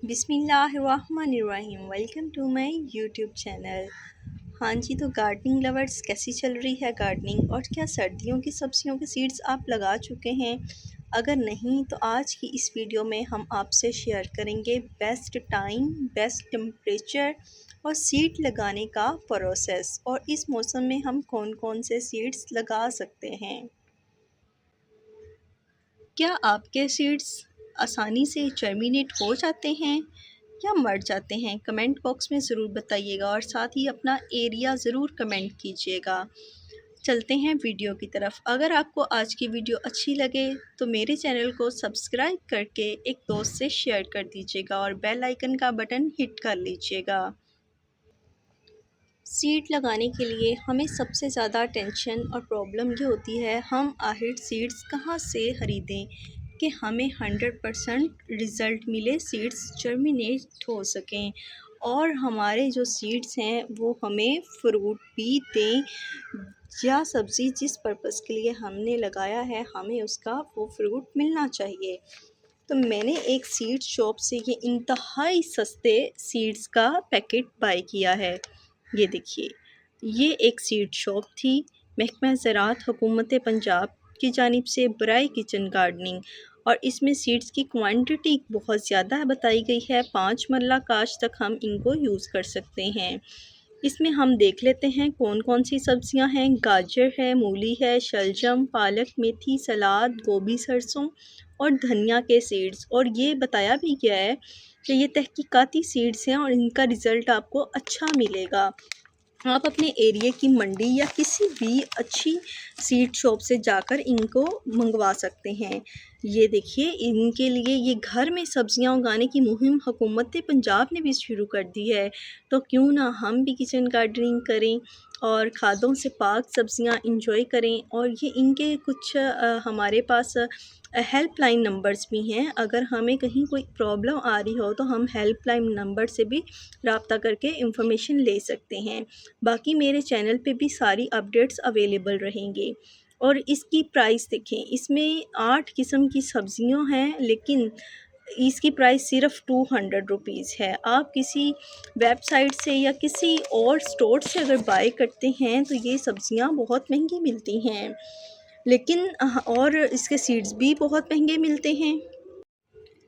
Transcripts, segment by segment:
बिस्मिल्लाहिर्रहमानिर्रहीम। Welcome to my YouTube channel. हाँ जी, तो गार्डनिंग लवर्स कैसी चल रही है गार्डनिंग, और क्या सर्दियों की सब्जियों के सीड्स आप लगा चुके हैं? अगर नहीं तो आज की इस वीडियो में हम आपसे शेयर करेंगे बेस्ट टाइम, बेस्ट टेम्परेचर और सीड लगाने का प्रोसेस, और इस मौसम में हम कौन कौन से सीड्स लगा सकते हैं। क्या आपके सीड्स आसानी से जर्मिनेट हो जाते हैं या मर जाते हैं? कमेंट बॉक्स में ज़रूर बताइएगा और साथ ही अपना एरिया ज़रूर कमेंट कीजिएगा। चलते हैं वीडियो की तरफ। अगर आपको आज की वीडियो अच्छी लगे तो मेरे चैनल को सब्सक्राइब करके एक दोस्त से शेयर कर दीजिएगा और बेल आइकन का बटन हिट कर लीजिएगा। सीड लगाने के लिए हमें सबसे ज़्यादा टेंशन और प्रॉब्लम ये होती है, हम आखिर सीड्स कहाँ से ख़रीदें कि हमें 100% रिज़ल्ट मिले, सीड्स जर्मिनेट हो सकें और हमारे जो सीड्स हैं वो हमें फ्रूट भी दें, या सब्ज़ी जिस पर्पज़ के लिए हमने लगाया है हमें उसका वो फ्रूट मिलना चाहिए। तो मैंने एक सीड शॉप से ये इंतहाई सस्ते सीड्स का पैकेट बाय किया है। ये देखिए, ये एक सीड शॉप थी महकमा ज़राअत हुकूमत पंजाब की जानिब से बराए किचन गार्डनिंग, और इसमें सीड्स की क्वांटिटी बहुत ज़्यादा बताई गई है। 5 मरला काश तक हम इनको यूज़ कर सकते हैं। इसमें हम देख लेते हैं कौन कौन सी सब्जियां हैं। गाजर है, मूली है, शलजम, पालक, मेथी, सलाद, गोभी, सरसों और धनिया के सीड्स। और ये बताया भी गया है कि ये तहकीकाती सीड्स हैं और इनका रिज़ल्ट आपको अच्छा मिलेगा। आप अपने एरिया की मंडी या किसी भी अच्छी सीड शॉप से जाकर इनको मंगवा सकते हैं। ये देखिए, इनके लिए ये घर में सब्जियां उगाने की मुहिम हुकूमत पंजाब ने भी शुरू कर दी है। तो क्यों ना हम भी किचन गार्डनिंग करें और खादों से पाक सब्जियां इंजॉय करें। और ये इनके कुछ हमारे पास हेल्पलाइन नंबर्स भी हैं। अगर हमें कहीं कोई प्रॉब्लम आ रही हो तो हम हेल्पलाइन नंबर से भी रब्ता करके इंफॉर्मेशन ले सकते हैं। बाकी मेरे चैनल पे भी सारी अपडेट्स अवेलेबल रहेंगे। और इसकी प्राइस देखें, इसमें 8 किस्म की सब्जियां हैं, लेकिन इसकी प्राइस सिर्फ 200 रुपीज़ है। आप किसी वेबसाइट से या किसी और स्टोर से अगर बाय करते हैं तो ये सब्जियां बहुत महंगी मिलती हैं, लेकिन और इसके सीड्स भी बहुत महंगे मिलते हैं।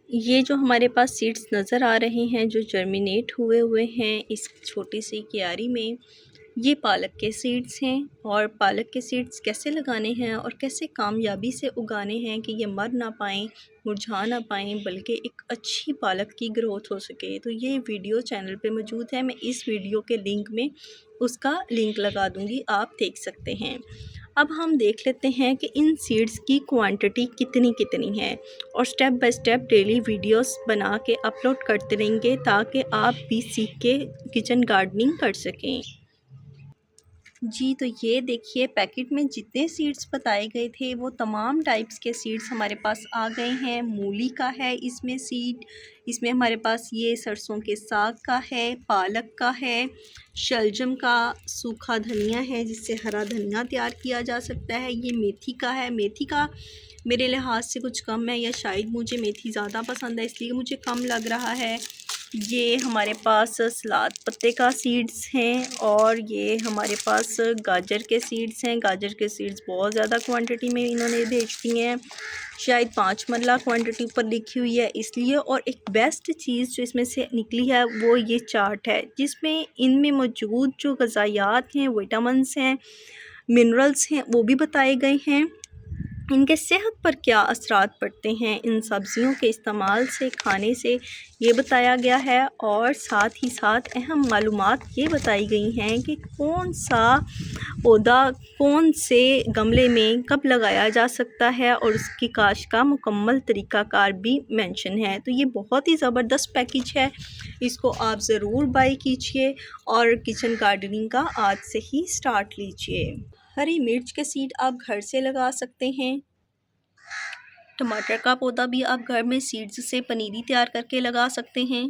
ये जो हमारे पास सीड्स नज़र आ रहे हैं जो जर्मिनेट हुए हुए हैं इस छोटी सी क्यारी में, ये पालक के सीड्स हैं। और पालक के सीड्स कैसे लगाने हैं और कैसे कामयाबी से उगाने हैं कि ये मर ना पाएँ, मुरझा ना पाएँ, बल्कि एक अच्छी पालक की ग्रोथ हो सके, तो ये वीडियो चैनल पे मौजूद है। मैं इस वीडियो के लिंक में उसका लिंक लगा दूँगी, आप देख सकते हैं। अब हम देख लेते हैं कि इन सीड्स की क्वांटिटी कितनी कितनी है, और step by step daily videos बना के अपलोड करते रहेंगे ताकि आप भी सीख के किचन गार्डनिंग कर सकें। जी, तो ये देखिए, पैकेट में जितने सीड्स बताए गए थे वो तमाम टाइप्स के सीड्स हमारे पास आ गए हैं। मूली का है इसमें सीड, इसमें हमारे पास ये सरसों के साग का है, पालक का है, शलजम का, सूखा धनिया है जिससे हरा धनिया तैयार किया जा सकता है, ये मेथी का है। मेथी का मेरे लिहाज से कुछ कम है, या शायद मुझे मेथी ज़्यादा पसंद है इसलिए मुझे कम लग रहा है। ये हमारे पास सलाद पत्ते का सीड्स हैं, और ये हमारे पास गाजर के सीड्स हैं। गाजर के सीड्स बहुत ज़्यादा क्वांटिटी में इन्होंने भेज दिए हैं, शायद 5 मरला क्वांटिटी ऊपर लिखी हुई है इसलिए। और एक बेस्ट चीज़ जो इसमें से निकली है वो ये चार्ट है, जिसमें इनमें मौजूद जो ग़िज़ायात हैं, विटामिन्स हैं, मिनरल्स हैं, वो भी बताए गए हैं। इनके सेहत पर क्या असरात पड़ते हैं इन सब्ज़ियों के इस्तेमाल से, खाने से, ये बताया गया है। और साथ ही साथ अहम मालूमात ये बताई गई हैं कि कौन सा पौधा कौन से गमले में कब लगाया जा सकता है, और उसकी काश्त का मुकम्मल तरीक़ाकार भी मेंशन है। तो ये बहुत ही ज़बरदस्त पैकेज है, इसको आप ज़रूर बाय कीजिए और किचन गार्डनिंग का आज से ही स्टार्ट लीजिए। हरी मिर्च के सीड आप घर से लगा सकते हैं। टमाटर का पौधा भी आप घर में सीड्स से पनीरी तैयार करके लगा सकते हैं।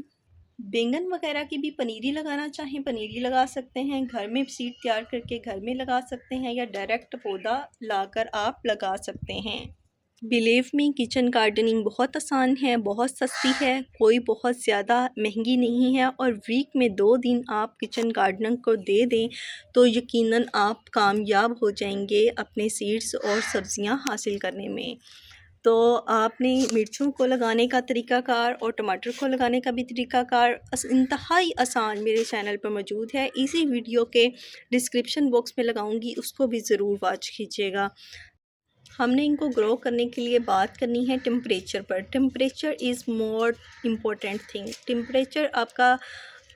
बैंगन वगैरह की भी पनीरी लगाना चाहें पनीरी लगा सकते हैं। घर में सीड तैयार करके घर में लगा सकते हैं, या डायरेक्ट पौधा लाकर आप लगा सकते हैं। बिलीव मी, किचन गार्डनिंग बहुत आसान है, बहुत सस्ती है, कोई बहुत ज़्यादा महंगी नहीं है और वीक में 2 दिन आप किचन गार्डनिंग को दे दें तो यकीनन आप कामयाब हो जाएंगे अपने सीड्स और सब्ज़ियां हासिल करने में। तो आपने मिर्चों को लगाने का तरीक़ाकार और टमाटर को लगाने का भी तरीक़ाकार इंतहाई आसान मेरे चैनल पर मौजूद है। इसी वीडियो के डिस्क्रिप्शन बॉक्स में लगाऊंगी, उसको भी ज़रूर वॉच कीजिएगा। हमने इनको ग्रो करने के लिए बात करनी है टेम्परेचर पर। Temperature is more important thing. Temperature आपका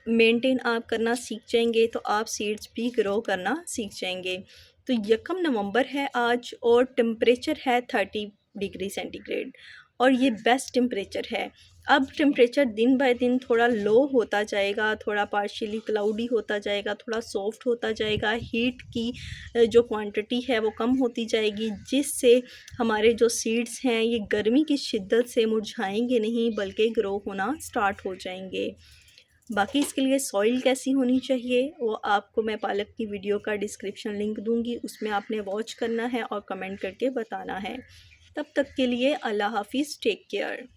मेंटेन आप करना सीख जाएंगे तो आप सीड्स भी ग्रो करना सीख जाएंगे। तो 1 नवंबर है आज और टेम्परेचर है 30 डिग्री सेंटीग्रेड और ये बेस्ट टेम्परेचर है। अब टेम्परेचर दिन बाय दिन थोड़ा लो होता जाएगा, थोड़ा पार्शियली क्लाउडी होता जाएगा, थोड़ा सॉफ्ट होता जाएगा, हीट की जो क्वांटिटी है वो कम होती जाएगी, जिससे हमारे जो सीड्स हैं ये गर्मी की शिद्दत से मुरझाएंगे नहीं बल्कि ग्रो होना स्टार्ट हो जाएंगे। बाकी इसके लिए सॉइल कैसी होनी चाहिए वो आपको मैं पालक की वीडियो का डिस्क्रिप्शन लिंक दूंगी, उसमें आपने वॉच करना है और कमेंट करके बताना है। तब तक के लिए अल्लाह हाफिज़, टेक केयर।